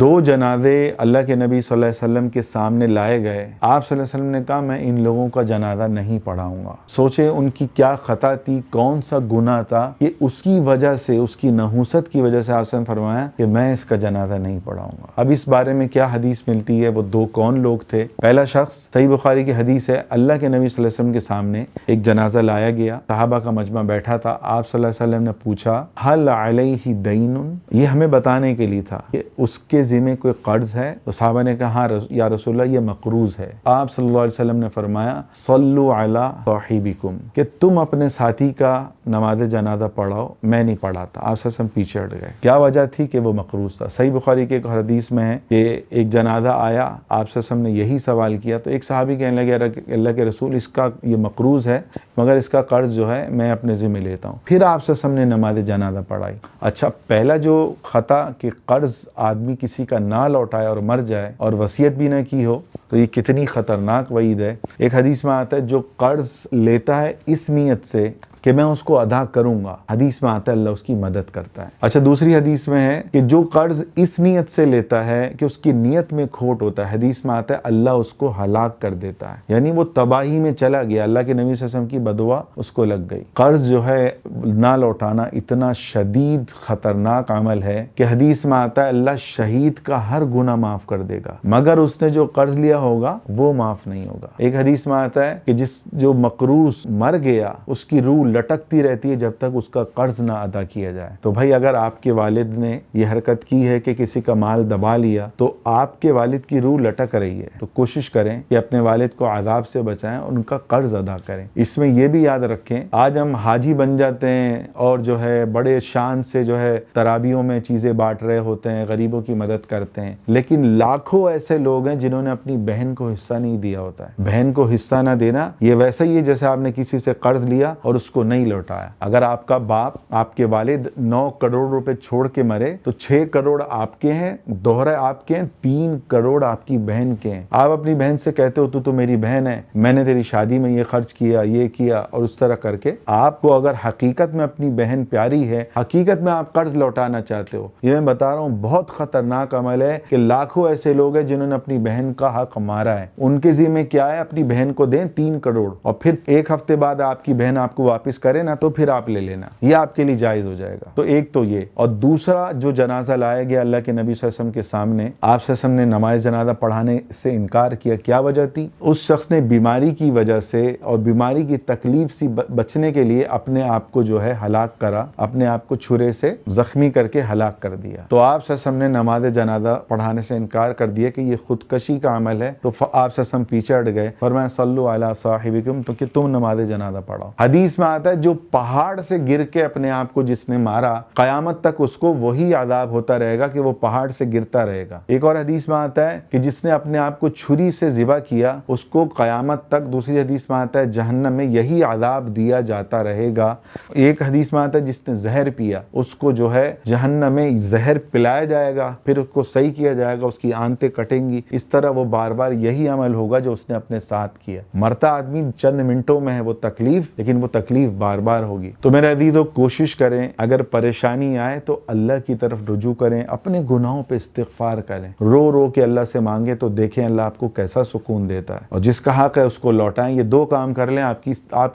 دو جنازے اللہ کے نبی صلی اللہ علیہ وسلم کے سامنے لائے گئے. آپ صلی اللہ علیہ وسلم نے کہا میں ان لوگوں کا جنازہ نہیں پڑھاؤں گا. سوچے ان کی کیا خطا تھی، کون سا گناہ تھا کہ اس کی وجہ سے، اس کی نحوست کی وجہ سے آپ نے فرمایا کہ میں اس کا جنازہ نہیں پڑھاؤں گا. اب اس بارے میں کیا حدیث ملتی ہے، وہ دو کون لوگ تھے؟ پہلا شخص، صحیح بخاری کی حدیث ہے، اللہ کے نبی صلی اللہ علیہ وسلم کے سامنے ایک جنازہ لایا گیا، صحابہ کا مجمع بیٹھا تھا. آپ صلی اللہ علیہ وسلم نے پوچھا حل علیہ دین، یہ ہمیں بتانے کے لیے تھا کہ اس کے ذمہ کوئی قرض ہے. تو صحابہ نے کہا ہاں یا رسول اللہ یہ مقروض ہے. آپ صلی اللہ علیہ وسلم نے فرمایا صلو علی صاحبکم، کہ تم اپنے ساتھی کا نماز جنازہ پڑھاؤ، میں نہیں پڑھاتا. آپ صلی اللہ علیہ وسلم پیچھے ہٹ گئے. کیا وجہ تھی؟ کہ وہ مقروض تھا. صحیح بخاری کے ایک حدیث میں ہے کہ ایک جنازہ آیا، آپ صلی اللہ علیہ وسلم نے یہی سوال کیا تو ایک صحابی کہنے لگے اللہ کے رسول اس کا یہ مقروض ہے مگر اس کا قرض جو ہے میں اپنے ذمہ لیتا ہوں. پھر آپ صلی اللہ علیہ وسلم نے نماز جنازہ پڑھائی. اچھا، پہلا جو خطا کہ قرض آدمی کسی کا نہ لوٹائے اور مر جائے اور وصیت بھی نہ کی ہو، تو یہ کتنی خطرناک وعید ہے. ایک حدیث میں آتا ہے جو قرض لیتا ہے اس نیت سے کہ میں اس کو ادا کروں گا، حدیث میں آتا ہے اللہ اس کی مدد کرتا ہے. اچھا، دوسری حدیث میں ہے کہ جو قرض اس نیت سے لیتا ہے کہ اس کی نیت میں کھوٹ ہوتا ہے، حدیث میں آتا ہے اللہ اس کو ہلاک کر دیتا ہے، یعنی وہ تباہی میں چلا گیا. اللہ کے نبی صلی اللہ علیہ وسلم کی بدعا اس کو لگ گئی. قرض جو ہے نہ لوٹانا اتنا شدید خطرناک عمل ہے کہ حدیث میں آتا ہے اللہ شہید کا ہر گناہ معاف کر دے گا مگر اس نے جو قرض لیا ہوگا وہ معاف نہیں ہوگا. ایک حدیث میں آتا ہے کہ جو مقروض مر گیا اس کی روح لٹکتی رہتی ہے جب تک اس کا قرض نہ ادا کیا جائے. تو بھائی اگر آپ کے والد نے یہ حرکت کی ہے کہ کسی کا مال دبا لیا تو آپ کے والد کی روح لٹک رہی ہے، تو کوشش کریں کہ اپنے والد کو عذاب سے بچائیں اور ان کا قرض ادا کریں. اس میں یہ بھی یاد رکھیں آج ہم حاجی بن جاتے ہیں اور جو ہے بڑے شان سے جو ہے تراویحوں میں چیزیں بانٹ رہے ہوتے ہیں، غریبوں کی مدد کرتے ہیں، لیکن لاکھوں ایسے لوگ ہیں جنہوں نے اپنی بہن کو حصہ نہیں دیا ہوتا ہے. بہن کو حصہ نہ دینا یہ ویسا ہی ہے جیسے آپ نے کسی سے قرض لیا اور اس کو نہیں لوٹایا. اگر آپ کا باپ، آپ کے والد 9 کروڑ روپے چھوڑ کے مرے تو 6 کروڑ آپ کے ہیں، دوہرے آپ کے ہیں، 3 کروڑ آپ کی بہن کے ہیں. آپ اپنی بہن سے کہتے ہو تو میری بہن ہے، میں نے تیری شادی میں یہ خرچ کیا، یہ کیا، اور اس طرح کر کے آپ کو اگر حقیقت میں اپنی بہن پیاری ہے، حقیقت میں آپ قرض لوٹانا چاہتے ہو، یہ میں بتا رہا ہوں بہت خطرناک عمل ہے کہ لاکھوں ایسے لوگ ہیں جنہوں نے اپنی بہن کا حق مارا ہے. ان کے ذمہ کیا ہے؟ اپنی بہن کو دیں 3 کروڑ اور پھر ایک ہفتے بعد آپ کی بہن آپ کو واپس کرے نا تو پھر آپ لے لینا، یہ آپ کے لیے جائز ہو جائے گا. تو ایک تو یہ، اور دوسرا جو جنازہ لایا گیا اللہ کے نبی صلی اللہ علیہ وسلم کے سامنے، آپ صلی اللہ علیہ وسلم نے نماز جنازہ پڑھانے سے انکار کیا. کیا وجہ تھی؟ اس شخص نے بیماری کی وجہ سے اور بیماری کی تکلیف سے بچنے کے لیے اپنے آپ کو جو ہے ہلاک کرا، اپنے آپ کو چھرے سے زخمی کر کے ہلاک کر دیا. تو آپ صلی اللہ علیہ وسلم نے نماز جنازہ پڑھانے سے انکار کر دیا کہ یہ خودکشی کا عمل ہے. تو آپ صلی اللہ علیہ وسلم پیچھے ہٹ گئے، فرمایا صلو علی صاحبکم، تو کہ تم نماز جنازہ پڑھاؤ. حدیث میں آتا ہے جو پہاڑ سے گر کے اپنے آپ کو جس نے مارا قیامت تک اس کو وہی عذاب ہوتا رہے گا کہ وہ پہاڑ سے گرتا رہے گا. ایک اور حدیث میں آتا ہے کہ جس نے اپنے آپ کو چھری سے ذبح کیا اس کو قیامت تک، دوسری حدیث میں آتا ہے جہنم میں یہی عذاب دیا جاتا رہے گا. ایک حدیث میں آتا ہے جس نے زہر پیا اس کو جو ہے جہنم میں زہر پلایا جائے گا، پھر اس کو صحیح کیا جائے گا، اس کی آنتیں کٹیں گی. اس طرح وہ بار بار یہی عمل ہوگا جو اس نے اپنے ساتھ کیا. مرتا آدمی چند منٹوں میں ہے وہ تکلیف، لیکن وہ تکلیف بار بار ہوگی. تو میرے عزیزو کوشش کریں اگر پریشانی آئے تو اللہ کی طرف رجوع کریں، اپنے گناہوں پہ استغفار کریں، رو رو کے اللہ سے مانگیں تو دیکھیں اللہ آپ کو کیسا سکون دیتا ہے. اور جس کا حق ہے اس کو لوٹائیں. یہ 2 کام کر لیں آپ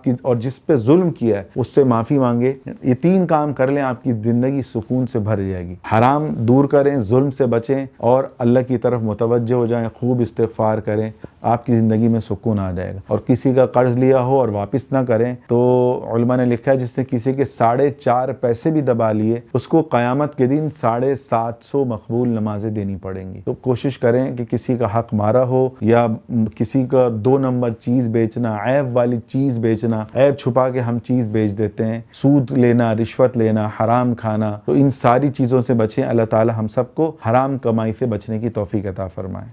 کی اور جس پہ ظلم کیا ہے اس سے معافی مانگے. یہ 3 کام کر لیں آپ کی زندگی سکون سے بھر جائے گی. حرام دور کریں، ظلم سے بچیں اور اللہ کی طرف متوجہ ہو جائیں، خوب استغفار کریں، آپ کی زندگی میں سکون آ جائے گا. اور کسی کا قرض لیا ہو اور واپس نہ کریں تو علماء نے لکھا ہے جس نے کسی کے 4.5 پیسے بھی دبا لیے اس کو قیامت کے دن 750 مقبول نمازیں دینی پڑیں گی. تو کوشش کریں کہ کسی کا حق مارا ہو یا کسی کا 2 نمبر چیز بیچنا، عیب والی چیز بیچنا، عیب چھپا کے ہم چیز بیچ دیتے ہیں، سود لینا، رشوت لینا، حرام کھانا، تو ان ساری چیزوں سے بچیں. اللہ تعالی ہم سب کو حرام کمائی سے بچنے کی توفیق عطا فرمائے.